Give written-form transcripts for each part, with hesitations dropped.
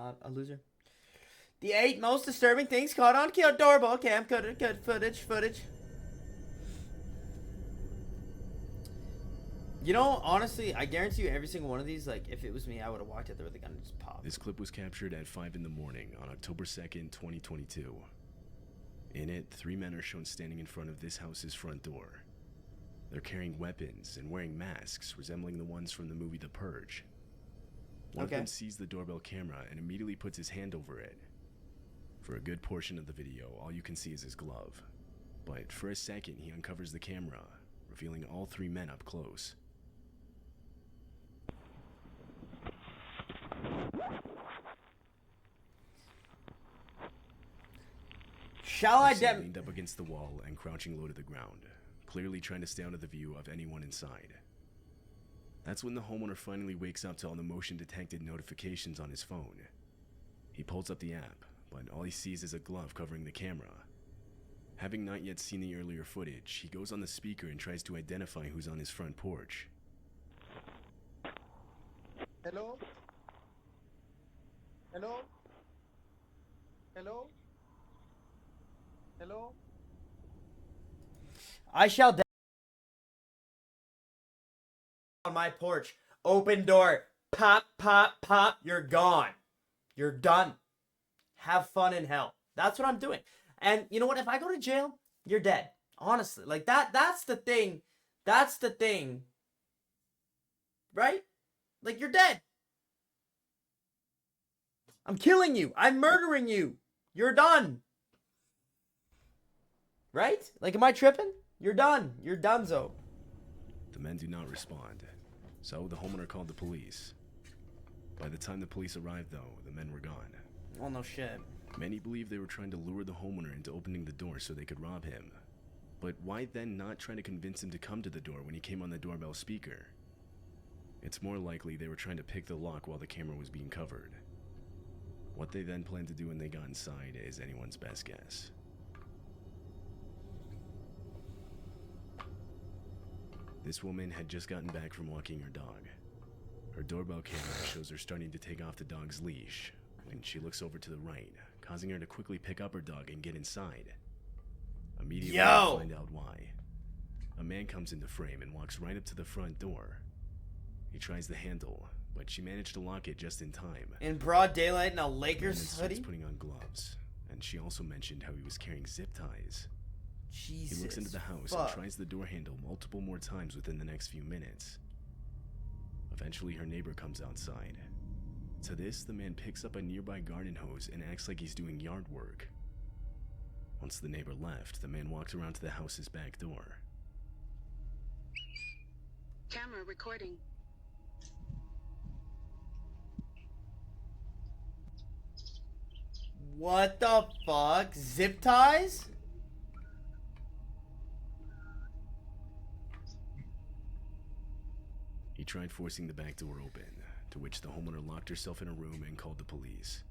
not a loser. The 8 most disturbing things caught on doorbell cam. Good footage. You know, honestly, I guarantee you every single one of these, like, if it was me, I would have walked out there with a gun and just popped. This clip was captured at 5 in the morning on October 2nd, 2022. In it, 3 men are shown standing in front of this house's front door. They're carrying weapons and wearing masks resembling the ones from the movie The Purge. One of them sees the doorbell camera and immediately puts his hand over it. For a good portion of the video, all you can see is his glove. But for a second, he uncovers the camera, revealing all 3 men up close. Shall I leaned up against the wall and crouching low to the ground, clearly trying to stay out of the view of anyone inside. That's when the homeowner finally wakes up to all the motion-detected notifications on his phone. He pulls up the app, but all he sees is a glove covering the camera. Having not yet seen the earlier footage, he goes on the speaker and tries to identify who's on his front porch. Hello? Hello? Hello? Hello? I shall on my porch. Open door. Pop, pop, pop. You're gone. You're done. Have fun in hell. That's what I'm doing. And you know what? If I go to jail, you're dead. Honestly. Like that's the thing. That's the thing. Right? Like you're dead. I'm killing you. I'm murdering you. You're done. Right? Like, am I tripping? You're done. You're donezo. The men do not respond, so the homeowner called the police. By the time the police arrived, though, the men were gone. Well, no shit. Many believe they were trying to lure the homeowner into opening the door so they could rob him. But why then not try to convince him to come to the door when he came on the doorbell speaker? It's more likely they were trying to pick the lock while the camera was being covered. What they then planned to do when they got inside is anyone's best guess. This woman had just gotten back from walking her dog. Her doorbell camera shows her starting to take off the dog's leash when she looks over to the right, causing her to quickly pick up her dog and get inside. Immediately, we find out why. A man comes into frame and walks right up to the front door. He tries the handle, but she managed to lock it just in time. In broad daylight in a Lakers hoodie? Putting on gloves, and she also mentioned how he was carrying zip ties. Jesus. He looks into the house and tries the door handle multiple more times within the next few minutes. Eventually, her neighbor comes outside. To this, the man picks up a nearby garden hose and acts like he's doing yard work. Once the neighbor left, the man walked around to the house's back door. Camera recording. What the fuck? Zip ties? He tried forcing the back door open, to which the homeowner locked herself in a room and called the police.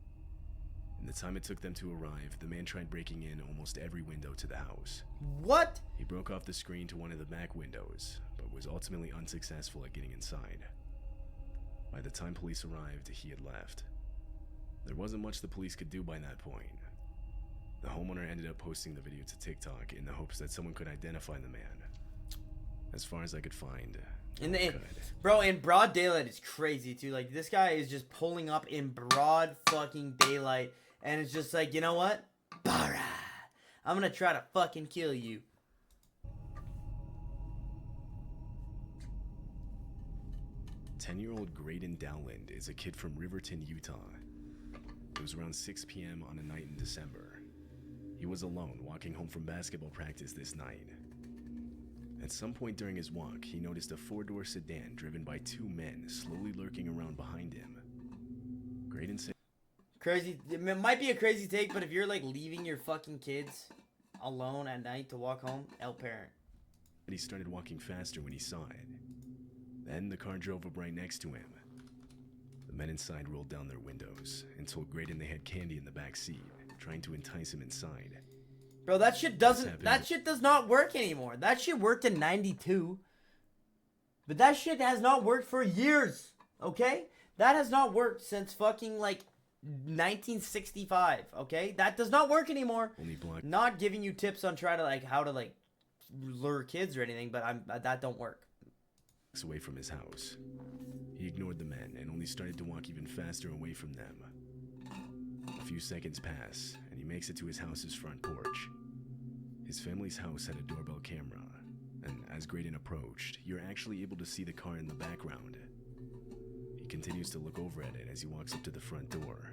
In the time it took them to arrive, the man tried breaking in almost every window to the house. What? He broke off the screen to one of the back windows, but was ultimately unsuccessful at getting inside. By the time police arrived, he had left. There wasn't much the police could do by that point. The homeowner ended up posting the video to TikTok in the hopes that someone could identify the man. As far as I could find, bro, in broad daylight, it's crazy too. Like, this guy is just pulling up in broad fucking daylight, and it's just like, you know what? Bara, I'm gonna try to fucking kill you. "10-year-old Graydon Dowland is a kid from Riverton, Utah. It was around 6 p.m. on a night in December. He was alone, walking home from basketball practice this night. At some point during his walk, he noticed a 4-door sedan driven by 2 men slowly lurking around behind him. Graydon said, Crazy. It might be a crazy take, but if you're like leaving your fucking kids alone at night to walk home, parent. He started walking faster when he saw it. Then the car drove up right next to him. The men inside rolled down their windows and told Graydon they had candy in the back seat, trying to entice him inside. Bro, that shit does not work anymore. That shit worked in 92. But that shit has not worked for years, okay? That has not worked since fucking, like, 1965, okay? That does not work anymore. Only blocks Not giving you tips on how to like lure kids or anything, but that don't work. away from his house. He ignored the men and only started to walk even faster away from them. A few seconds pass, and he makes it to his house's front porch. His family's house had a doorbell camera, and as Graydon approached, you're actually able to see the car in the background. He continues to look over at it as he walks up to the front door.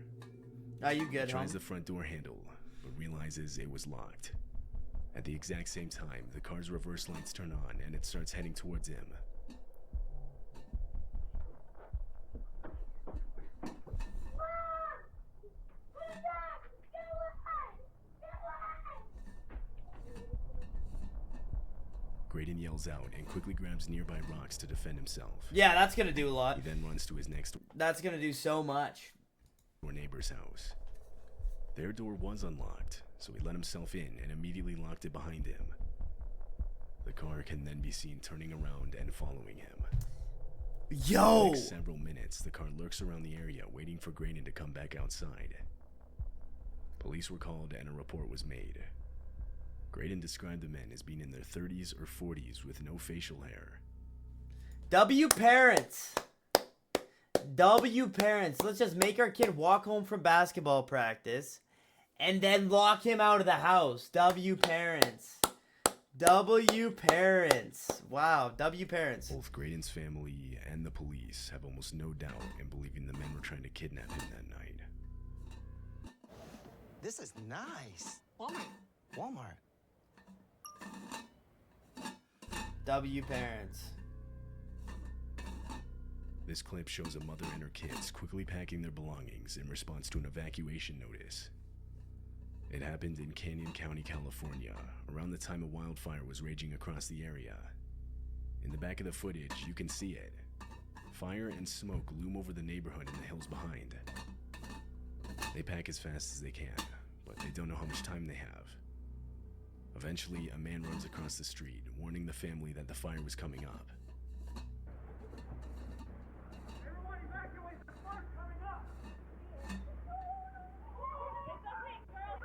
Are you good, He tries huh? the front door handle, but realizes it was locked. At the exact same time, the car's reverse lights turn on and it starts heading towards him. Graydon yells out and quickly grabs nearby rocks to defend himself. Yeah, that's gonna do a lot. He then runs to his next That's gonna do so much. door neighbor's house. Their door was unlocked, so he let himself in and immediately locked it behind him. The car can then be seen turning around and following him. For the Yo! next several minutes, the car lurks around the area waiting for Graydon to come back outside. Police were called and a report was made. Graydon described the men as being in their 30s or 40s with no facial hair. W parents. W parents. Let's just make our kid walk home from basketball practice and then lock him out of the house. W parents. W parents. Wow. W parents. Both Graydon's family and the police have almost no doubt in believing the men were trying to kidnap him that night. This is nice. Walmart. Walmart. W parents. This clip shows a mother and her kids quickly packing their belongings in response to an evacuation notice. It happened in Canyon County, California, around the time a wildfire was raging across the area. In the back of the footage, you can see it. Fire and smoke loom over the neighborhood and the hills behind. They pack as fast as they can, but they don't know how much time they have. Eventually, a man runs across the street, warning the family that the fire was coming up. Everyone evacuate, the fire's coming up! It's okay, girl.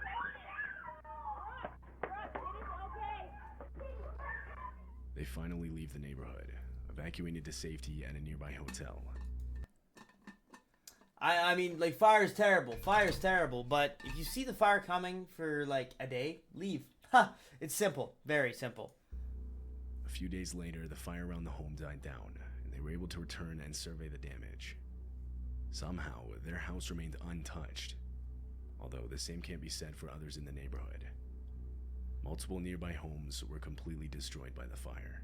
Russ, it is okay. They finally leave the neighborhood, evacuated to safety at a nearby hotel. I mean, like, fire's terrible. Fire's terrible. But if you see the fire coming for, like, a day, leave. Ha! It's simple. Very simple. A few days later, the fire around the home died down, and they were able to return and survey the damage. Somehow, their house remained untouched, although the same can't be said for others in the neighborhood. Multiple nearby homes were completely destroyed by the fire.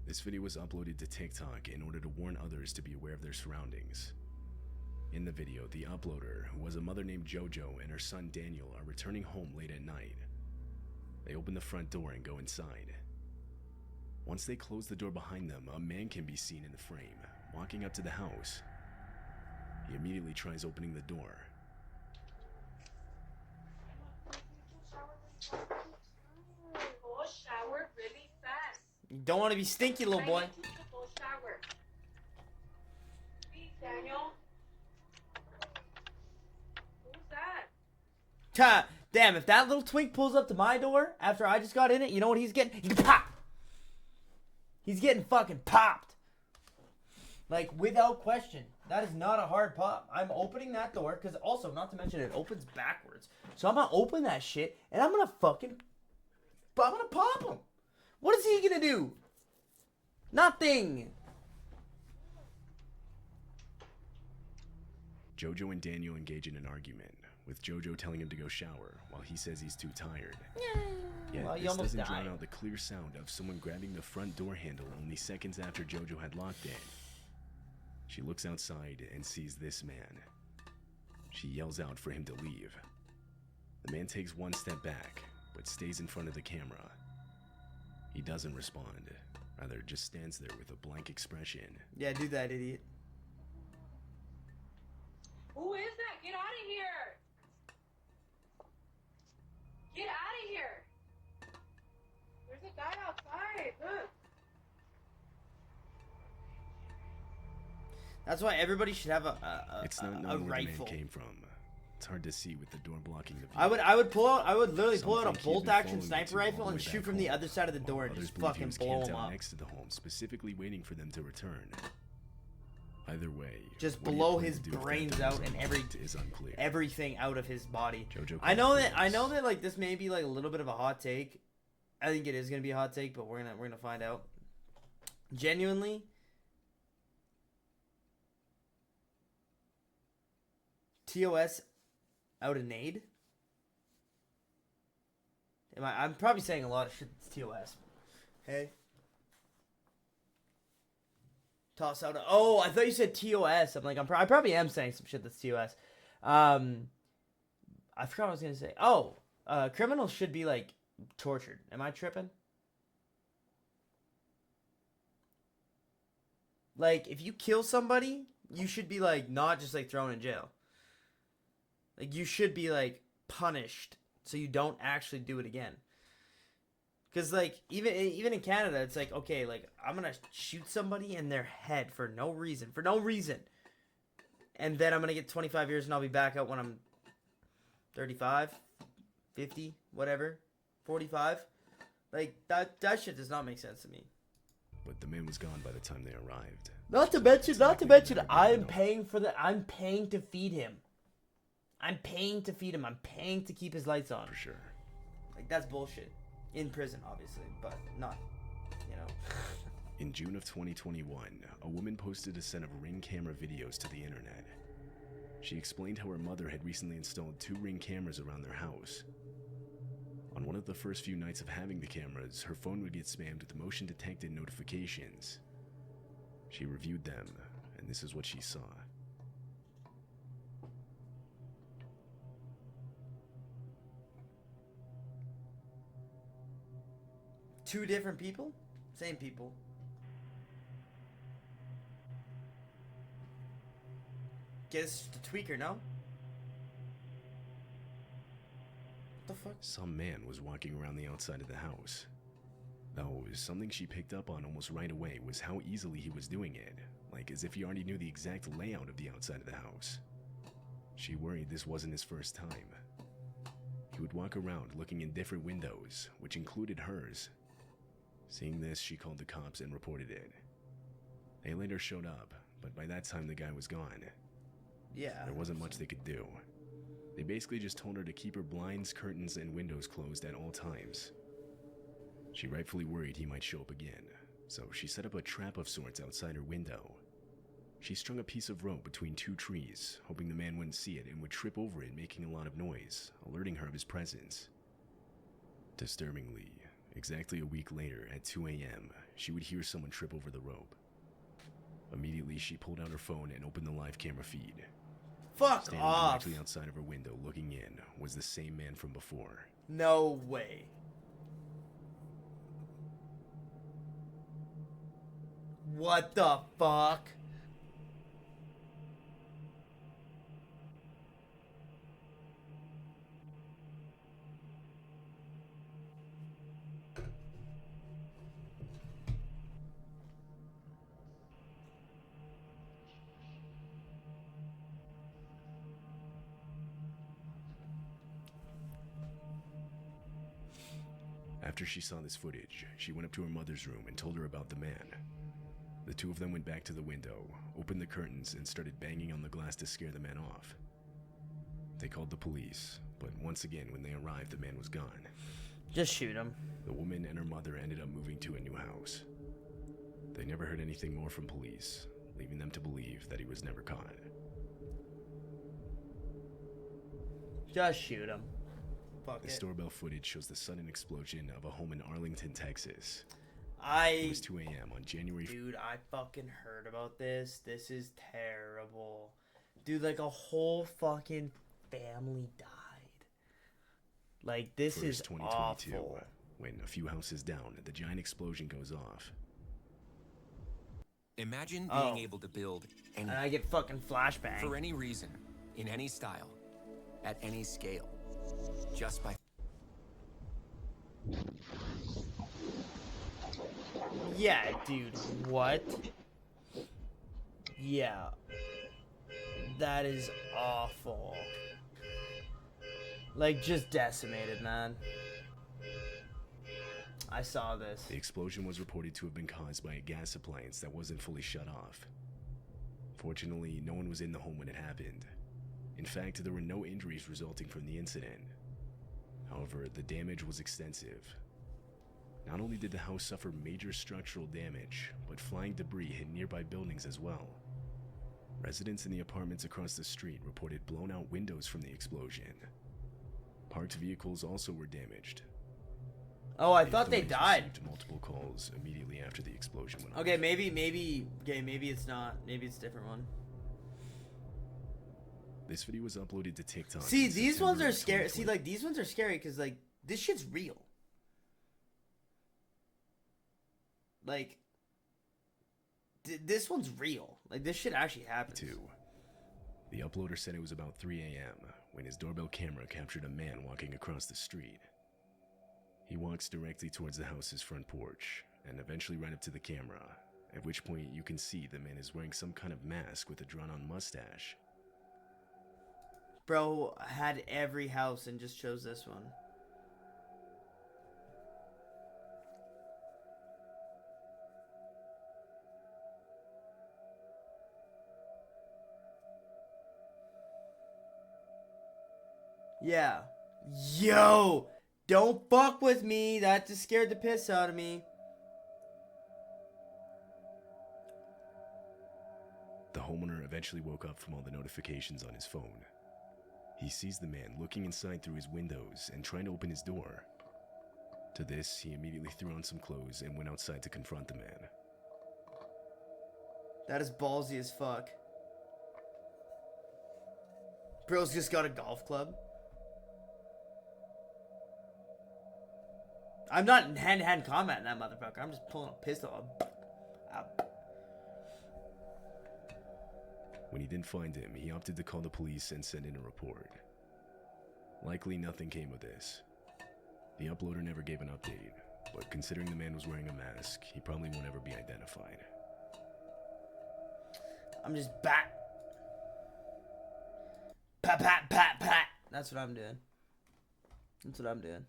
This video was uploaded to TikTok in order to warn others to be aware of their surroundings. In the video, the uploader, who was a mother named JoJo, and her son Daniel are returning home late at night. They open the front door and go inside. Once they close the door behind them, a man can be seen in the frame, walking up to the house. He immediately tries opening the door. Go shower really fast. You don't want to be stinky, little boy. I need you to go shower. Please, Daniel. Who's that? Ha! Damn, if that little twink pulls up to my door after I just got in it, you know what he's getting? He's getting popped. He's getting fucking popped. Like, without question. That is not a hard pop. I'm opening that door, because also, not to mention, it opens backwards. So I'm going to open that shit, and I'm going to pop him. What is he going to do? Nothing. JoJo and Daniel engage in an argument, with JoJo telling him to go shower, while he says he's too tired. Yet, Well, you this almost doesn't died. drown out the clear sound of someone grabbing the front door handle only seconds after JoJo had locked it. She looks outside and sees this man. She yells out for him to leave. The man takes one step back, but stays in front of the camera. He doesn't respond, rather just stands there with a blank expression. Yeah, do that, idiot. Who is that? Get out of here! Get out of here! There's a guy outside. Look. That's why everybody should have It's not a known where the man rifle. came from. It's hard to see with the door blocking the view. I would literally pull out Some a think he had bolt been action following the sniper two all rifle the and way shoot back from the home, other side of the while door and others just believe he fucking was blow camped him out up. next to the home, specifically waiting for them to return. Either way, Just what he had blow planned his to do with that brains door out and is unclear. everything out of his body. Jojo I know Clark that like this may be like a little bit of a hot take. I think it is gonna be a hot take, but we're gonna find out. Genuinely, TOS out of nade. I'm probably saying a lot of shit that's TOS. Hey. Toss out. Oh, I thought you said TOS. I'm like, I probably am saying some shit that's TOS. I forgot what I was gonna say. Oh, criminals should be like tortured. Am I tripping? Like, if you kill somebody, you should be like not just like thrown in jail. Like, you should be like punished so you don't actually do it again. Because, like, even in Canada, it's like, okay, like, I'm going to shoot somebody in their head for no reason. And then I'm going to get 25 years and I'll be back out when I'm 35, 50, whatever, 45. Like, that shit does not make sense to me. But the man was gone by the time they arrived. Not to mention, I'm paying to feed him. I'm paying to keep his lights on. For sure. Like, that's bullshit. In prison, obviously, but not, you know. In June of 2021, a woman posted a set of Ring camera videos to the internet. She explained how her mother had recently installed 2 Ring cameras around their house. On one of the first few nights of having the cameras, her phone would get spammed with motion-detected notifications. She reviewed them, and this is what she saw. Two different people? Same people. Guess the tweaker, no? What the fuck? Some man was walking around the outside of the house. Though, something she picked up on almost right away was how easily he was doing it, like as if he already knew the exact layout of the outside of the house. She worried this wasn't his first time. He would walk around looking in different windows, which included hers. Seeing this, she called the cops and reported it. They later showed up, but by that time the guy was gone. Yeah. There wasn't much they could do. They basically just told her to keep her blinds, curtains, and windows closed at all times. She rightfully worried he might show up again, so she set up a trap of sorts outside her window. She strung a piece of rope between 2 trees, hoping the man wouldn't see it and would trip over it, making a lot of noise, alerting her of his presence. Disturbingly, exactly a week later at 2 a.m., she would hear someone trip over the rope. Immediately, she pulled out her phone and opened the live camera feed. Fuck Standing off. directly outside of her window looking in was the same man from before. No way. What the fuck? After she saw this footage, she went up to her mother's room and told her about the man. The two of them went back to the window, opened the curtains, and started banging on the glass to scare the man off. They called the police, but once again, when they arrived, the man was gone. Just shoot him. The woman and her mother ended up moving to a new house. They never heard anything more from police, leaving them to believe that he was never caught. Just shoot him. Fuck This it. doorbell footage shows the sudden explosion of a home in Arlington, Texas. It I was 2 a.m. on January Dude, I fucking heard about this. This is terrible. Dude, like a whole fucking family died. Like, this 1st, is 2022, awful. when a few houses down, the giant explosion goes off. Imagine being Oh. able to build any, And I get fucking flashbang. for any reason, in any style, at any scale, just by Yeah, dude, what? Yeah. That is awful. Like, just decimated, man. I saw this. The explosion was reported to have been caused by a gas appliance that wasn't fully shut off. Fortunately, no one was in the home when it happened. In fact, there were no injuries resulting from the incident. However, the damage was extensive. Not only did the house suffer major structural damage, but flying debris hit nearby buildings as well. Residents in the apartments across the street reported blown-out windows from the explosion. Parked vehicles also were damaged. Oh, I thought they Authorities died. received multiple calls immediately after the explosion went Okay, off. maybe it's not. Maybe it's a different one. This video was uploaded to TikTok. See, in these ones September are of scary. 2020. See, like, these ones are scary because, like, this shit's real. Like, this one's real. Like, this shit actually happens. The uploader said it was about 3 a.m. when his doorbell camera captured a man walking across the street. He walks directly towards the house's front porch and eventually right up to the camera, at which point you can see the man is wearing some kind of mask with a drawn-on mustache. Bro had every house and just chose this one. Yeah. Yo! Don't fuck with me. That just scared the piss out of me. The homeowner eventually woke up from all the notifications on his phone. He sees the man looking inside through his windows and trying to open his door. To this, he immediately threw on some clothes and went outside to confront the man. That is ballsy as fuck. Bro's just got a golf club. I'm not in hand-to-hand combat in that motherfucker. I'm just pulling a pistol. When he didn't find him, he opted to call the police and send in a report. Likely nothing came of this. The uploader never gave an update, but considering the man was wearing a mask, he probably won't ever be identified. I'm just bat. Pat, pat, pat, pat. That's what I'm doing. That's what I'm doing.